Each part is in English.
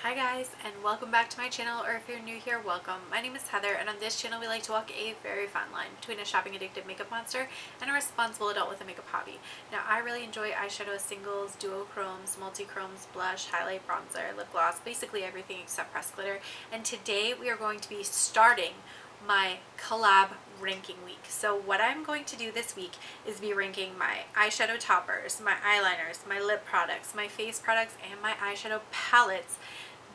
Hi guys, and welcome back to my channel, or if you're new here, welcome. My name is Heather, and on this channel we like to walk a very fine line between a shopping addicted makeup monster and a responsible adult with a makeup hobby. Now, I really enjoy eyeshadow singles, duochromes, multi-chromes, blush, highlight, bronzer, lip gloss, basically everything except pressed glitter. And today we are going to be starting my collab ranking week. So what I'm going to do this week is be ranking my eyeshadow toppers, my eyeliners, my lip products, my face products, and my eyeshadow palettes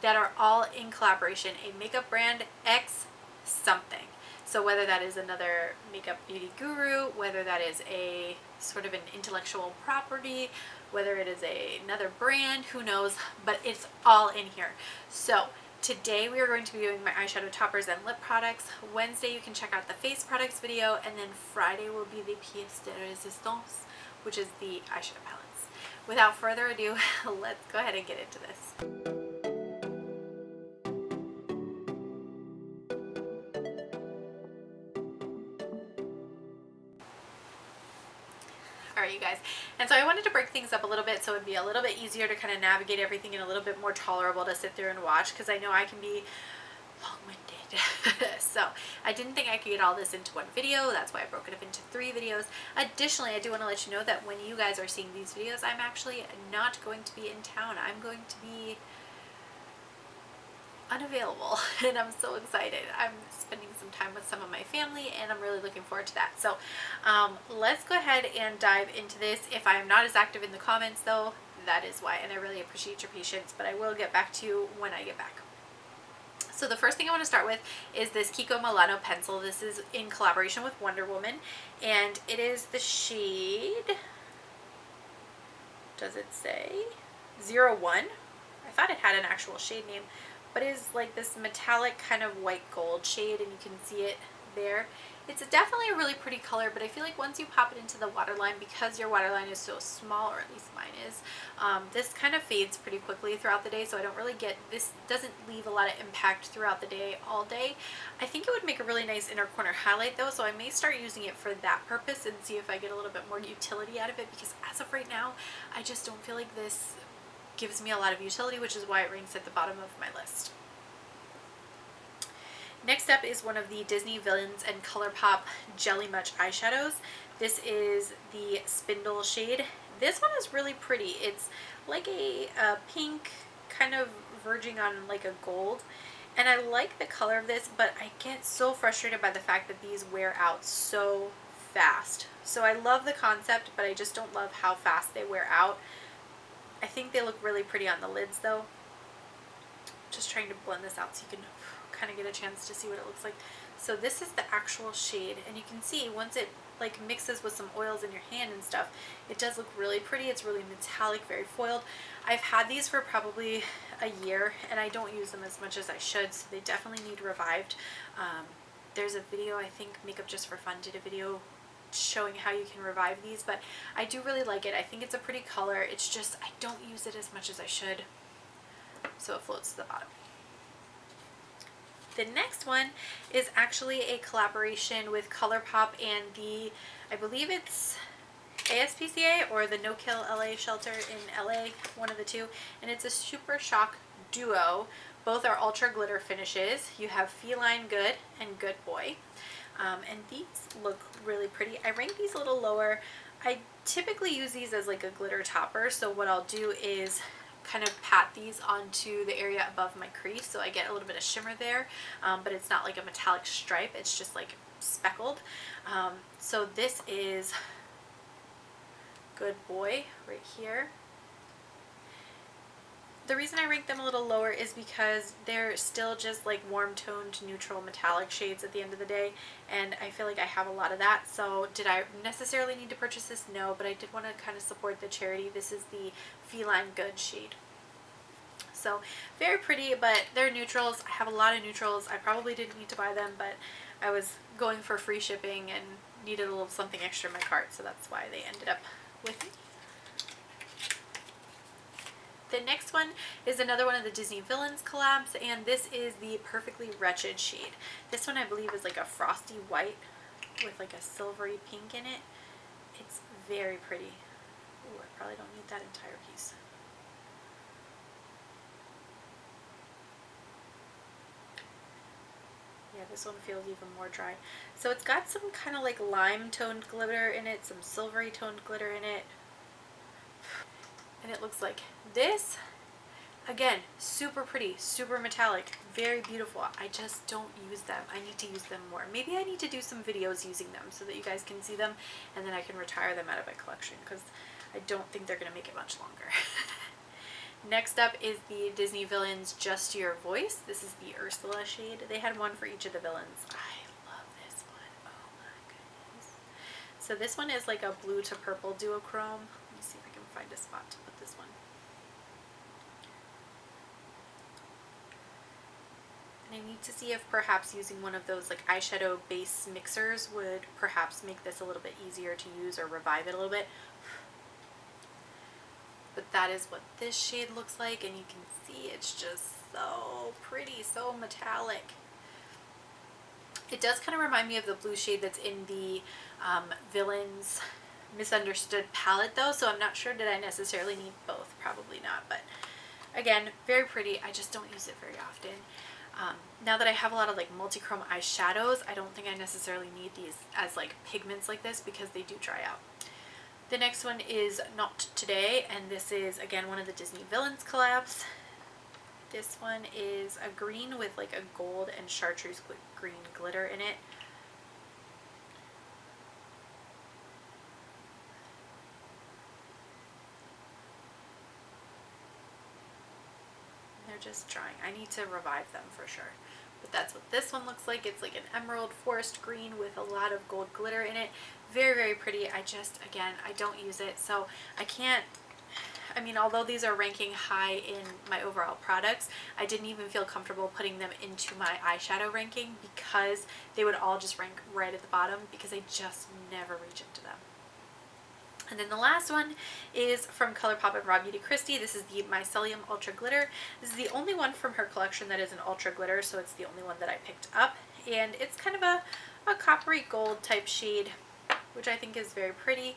that are all in collaboration, a makeup brand X something. So whether that is another makeup beauty guru, whether that is a sort of an intellectual property, whether it is another brand, who knows, but it's all in here. So today we are going to be doing my eyeshadow toppers and lip products. Wednesday you can check out the face products video, and then Friday will be the pièce de résistance, which is the eyeshadow palettes. Without further ado, let's go ahead and get into this. Alright, you guys, and so I wanted to break things up a little bit so it would be a little bit easier to kind of navigate everything and a little bit more tolerable to sit there and watch, because I know I can be long-winded. So I didn't think I could get all this into one video. That's why I broke it up into 3 videos. Additionally, I do want to let you know that when you guys are seeing these videos, I'm actually not going to be in town. I'm going to be unavailable, and I'm so excited. I'm spending some time with some of my family, and I'm really looking forward to that. So let's go ahead and dive into this. If I am not as active in the comments though, that is why, and I really appreciate your patience, but I will get back to you when I get back. So the first thing I want to start with is this Kiko Milano pencil. This is in collaboration with Wonder Woman, and it is the shade, does it say 01? I thought it had an actual shade name, but it is like this metallic kind of white gold shade, and you can see it there. It's definitely a really pretty color, but I feel like once you pop it into the waterline, because your waterline is so small, or at least mine is, this kind of fades pretty quickly throughout the day, so I don't really get, this doesn't leave a lot of impact throughout the day, all day. I think it would make a really nice inner corner highlight though, so I may start using it for that purpose and see if I get a little bit more utility out of it, because as of right now, I just don't feel like this gives me a lot of utility, which is why it ranks at the bottom of my list. Next up is one of the Disney Villains and Colourpop Jelly Much eyeshadows. This is the Spindle shade. This one is really pretty. It's like a pink, kind of verging on like a gold, and I like the color of this, but I get so frustrated by the fact that these wear out so fast. So I love the concept, but I just don't love how fast they wear out. I think they look really pretty on the lids though. Just trying to blend this out so you can kind of get a chance to see what it looks like. So this is the actual shade, and you can see once it like mixes with some oils in your hand and stuff, it does look really pretty. It's really metallic, very foiled. I've had these for probably a year, and I don't use them as much as I should, so they definitely need revived. There's a video, I think Makeup Just for Fun did a video showing how you can revive these, but I do really like it. I think it's a pretty color. It's just I don't use it as much as I should, so it floats to the bottom. The next one is actually a collaboration with Colourpop and the, I believe it's ASPCA or the No Kill LA shelter in LA, one of the two, and it's a Super Shock duo. Both are ultra glitter finishes. You have Feline Good and Good Boy. And these look really pretty. I rank these a little lower. I typically use these as like a glitter topper, so what I'll do is kind of pat these onto the area above my crease, so I get a little bit of shimmer there, but it's not like a metallic stripe, it's just like speckled. So this is Good Boy right here. The reason I rank them a little lower is because they're still just like warm toned neutral metallic shades at the end of the day, and I feel like I have a lot of that. So did I necessarily need to purchase this? No, but I did want to kind of support the charity. This is the Feline Good shade. So very pretty, but they're neutrals. I have a lot of neutrals. I probably didn't need to buy them, but I was going for free shipping and needed a little something extra in my cart, so that's why they ended up with me. The next one is another one of the Disney Villains collabs, and this is the Perfectly Wretched shade. This one I believe is like a frosty white with like a silvery pink in it. It's very pretty. Ooh, I probably don't need that entire piece. Yeah, this one feels even more dry. So it's got some kind of like lime toned glitter in it, some silvery toned glitter in it. And it looks like this. Again, super pretty, super metallic, very beautiful. I just don't use them. I need to use them more. Maybe I need to do some videos using them so that you guys can see them, and then I can retire them out of my collection, because I don't think they're going to make it much longer. Next up is the Disney Villains Just Your Voice. This is the Ursula shade. They had one for each of the villains. I love this one. Oh my goodness. So this one is like a blue to purple duochrome. Let me see if I can find a spot to put this one. And I need to see if perhaps using one of those like eyeshadow base mixers would perhaps make this a little bit easier to use or revive it a little bit. But that is what this shade looks like, and you can see it's just so pretty, so metallic. It does kind of remind me of the blue shade that's in the Villains Misunderstood palette though, so I'm not sure that I necessarily need both. Probably not, but again, very pretty. I just don't use it very often. Now that I have a lot of like multi-chrome eyeshadows, I don't think I necessarily need these as like pigments like this, because they do dry out. The next one is Not Today, and this is again one of the Disney Villains collabs. This one is a green with like a gold and chartreuse green glitter in it. They're just drying. I need to revive them for sure. But that's what this one looks like. It's like an emerald forest green with a lot of gold glitter in it. Very, very pretty. I just, again, I don't use it, so I can't, I mean, although these are ranking high in my overall products, I didn't even feel comfortable putting them into my eyeshadow ranking, because they would all just rank right at the bottom, because I just never reach into them. And then the last one is from Colourpop and RawBeautyKristi. This is the Mycellium Ultra Glitter. This is the only one from her collection that is an ultra glitter, so it's the only one that I picked up. And it's kind of a coppery gold type shade, which I think is very pretty.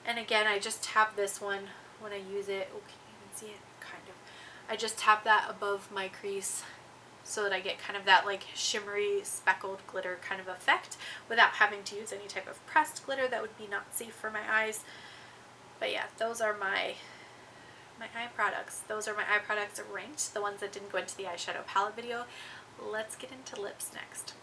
And again, I just tap this one when I use it. Oh, can you even see it? Kind of. I just tap that above my crease so that I get kind of that like shimmery speckled glitter kind of effect without having to use any type of pressed glitter that would be not safe for my eyes. But yeah, those are my eye products. Those are my eye products ranked, the ones that didn't go into the eyeshadow palette video. Let's get into lips next.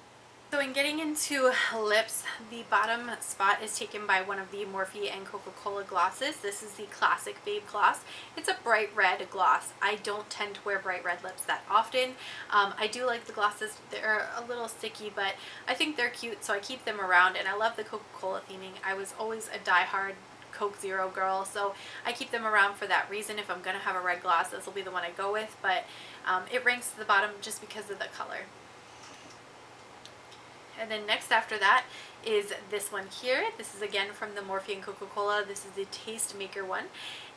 So in getting into lips, the bottom spot is taken by one of the Morphe and Coca-Cola glosses. This is the Classic Babe Gloss. It's a bright red gloss. I don't tend to wear bright red lips that often. I do like the glosses. They're a little sticky, but I think they're cute, so I keep them around, and I love the Coca-Cola theming. I was always a diehard Coke Zero girl, so I keep them around for that reason. If I'm going to have a red gloss, this will be the one I go with, but it ranks to the bottom just because of the color. And then next after that is this one here. This is again from the Morphe and Coca-Cola. This is the Taste Maker one.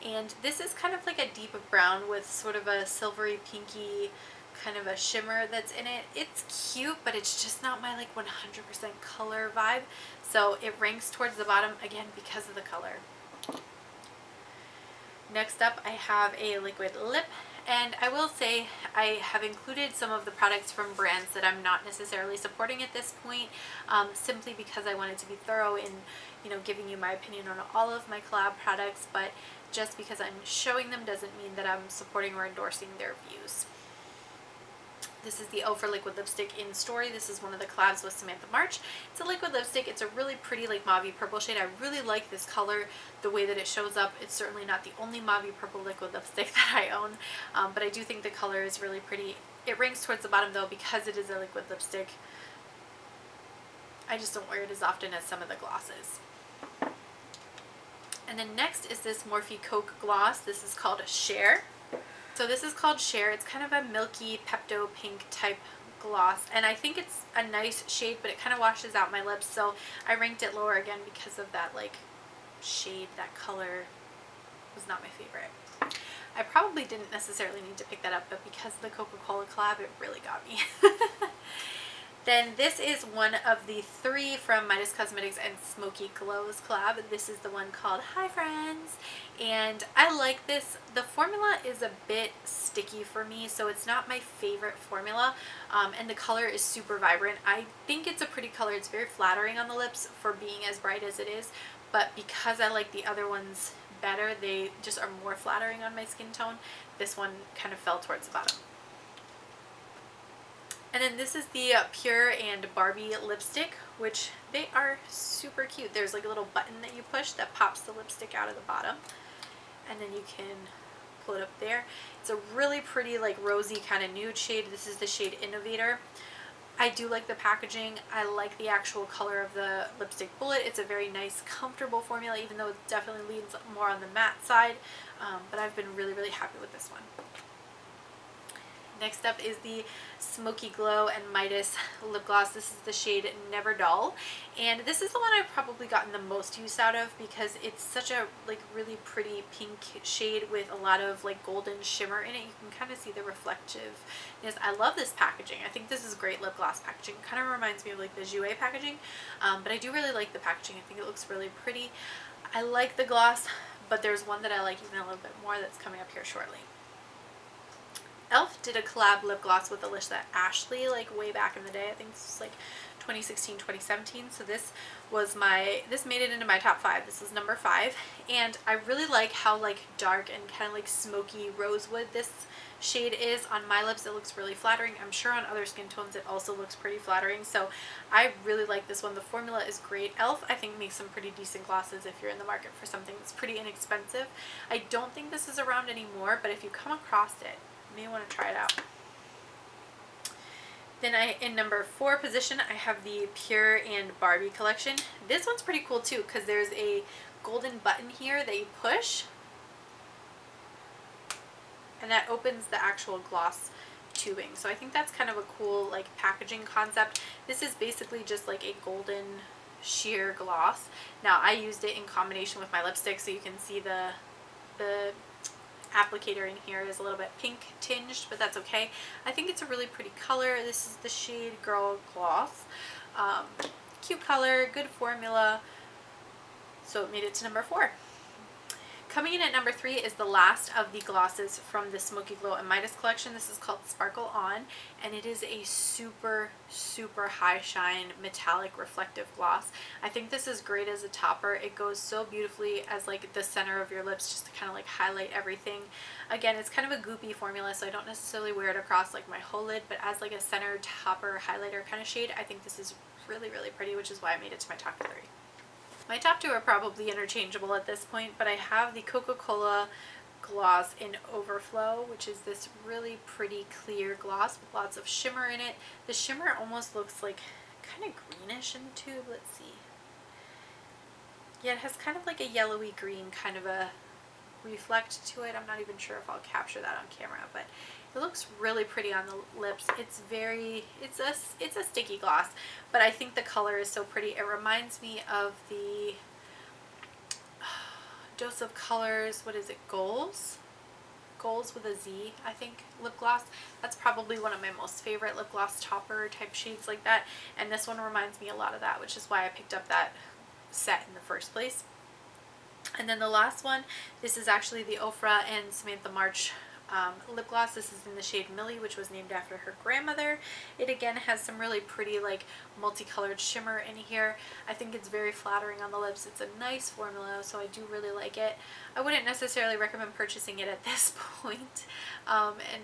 And this is kind of like a deep brown with sort of a silvery pinky kind of a shimmer that's in it. It's cute, but it's just not my like 100% color vibe. So it ranks towards the bottom again because of the color. Next up I have a liquid lip. And I will say I have included some of the products from brands that I'm not necessarily supporting at this point, simply because I wanted to be thorough in, you know, giving you my opinion on all of my collab products, but just because I'm showing them doesn't mean that I'm supporting or endorsing their views. This is the Ofra liquid lipstick in Story. This is one of the collabs with Samantha March. It's a liquid lipstick. It's a really pretty like mauve purple shade. I really like this color, the way that it shows up. It's certainly not the only mauve purple liquid lipstick that I own, but I do think the color is really pretty. It ranks towards the bottom though because it is a liquid lipstick. I just don't wear it as often as some of the glosses. And then next is this Morphe Coke gloss. This is called Share. So this is called Share. It's kind of a milky Pepto pink type gloss, and I think it's a nice shade, but it kind of washes out my lips, so I ranked it lower again because of that like shade. That color was not my favorite. I probably didn't necessarily need to pick that up, but because of the Coca-Cola collab, it really got me. Then this is one of the 3 from Midas Cosmetics and Smoky Glows collab. This is the one called Hi Friends, and I like this. The formula is a bit sticky for me, so it's not my favorite formula, and the color is super vibrant. I think it's a pretty color. It's very flattering on the lips for being as bright as it is, but because I like the other ones better, they just are more flattering on my skin tone. This one kind of fell towards the bottom. And then this is the Pure and Barbie lipstick, which they are super cute. There's like a little button that you push that pops the lipstick out of the bottom, and then you can pull it up there. It's a really pretty like rosy kind of nude shade. This is the shade Innovator. I do like the packaging. I like the actual color of the lipstick bullet. It's a very nice, comfortable formula, even though it definitely leans more on the matte side. But I've been really, really happy with this one. Next up is the Smoky Glow and Midas lip gloss. This is the shade Never Dull, and this is the one I've probably gotten the most use out of because it's such a like really pretty pink shade with a lot of like golden shimmer in it. You can kind of see the reflectiveness. I love this packaging. I think this is great lip gloss packaging. Kind of reminds me of like the Jouer packaging, but I do really like the packaging. I think it looks really pretty. I like the gloss, but there's one that I like even a little bit more that's coming up here shortly. Elf did a collab lip gloss with Alyssa Ashley like way back in the day. I think this was like 2016, 2017. So this made it into my top 5. This is number 5, and I really like how like dark and kind of like smoky rosewood this shade is on my lips. It looks really flattering. I'm sure on other skin tones it also looks pretty flattering. So I really like this one. The formula is great. Elf I think makes some pretty decent glosses if you're in the market for something that's pretty inexpensive. I don't think this is around anymore, but if you come across it, you may want to try it out. Then in number 4 position, I have the Pure and Barbie collection. This one's pretty cool too because there's a golden button here that you push, and that opens the actual gloss tubing. So I think that's kind of a cool like packaging concept. This is basically just like a golden sheer gloss. Now I used it in combination with my lipstick, so you can see the applicator in here is a little bit pink tinged, but that's okay. I think it's a really pretty color. This is the shade Girl Gloss. Cute color, good formula, so it made it to number 4. Coming in at number 3 is the last of the glosses from the Smoky Glow and Midas collection. This is called Sparkle On, and it is a super, super high shine metallic reflective gloss. I think this is great as a topper. It goes so beautifully as like the center of your lips, just to kind of like highlight everything. Again, it's kind of a goopy formula, so I don't necessarily wear it across like my whole lid, but as like a center topper highlighter kind of shade, I think this is really, really pretty, which is why I made it to my top 3. My top 2 are probably interchangeable at this point, but I have the Coca-Cola gloss in Overflow, which is this really pretty clear gloss with lots of shimmer in it. The shimmer almost looks like kind of greenish in the tube. Let's see. Yeah, it has kind of like a yellowy green kind of a reflect to it. I'm not even sure if I'll capture that on camera, but it looks really pretty on the lips. It's a sticky gloss, but I think the color is so pretty. It reminds me of the Dose of Colors, what is it, Goals with a Z, I think, lip gloss. That's probably one of my most favorite lip gloss topper type shades like that, and this one reminds me a lot of that, which is why I picked up that set in the first place. And then the last one, this is actually the Ofra and Samantha March lip gloss. This is in the shade Millie, which was named after her grandmother. It again has some really pretty like multicolored shimmer in here. I think it's very flattering on the lips. It's a nice formula, so I do really like it. I wouldn't necessarily recommend purchasing it at this point. And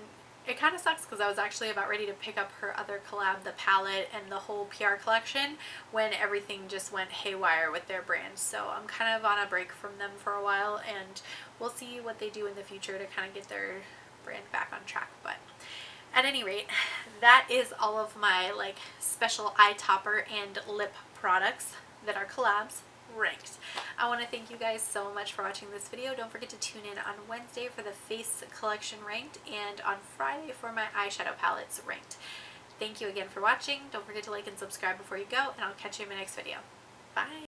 it kind of sucks because I was actually about ready to pick up her other collab, the palette and the whole PR collection, when everything just went haywire with their brand. So I'm kind of on a break from them for a while, and we'll see what they do in the future to kind of get their brand back on track. But at any rate, that is all of my like special eye topper and lip products that are collabs ranked. I want to thank you guys so much for watching this video. Don't forget to tune in on Wednesday for the face collection ranked, and on Friday for my eyeshadow palettes ranked. Thank you again for watching. Don't forget to like and subscribe before you go, and I'll catch you in my next video. Bye!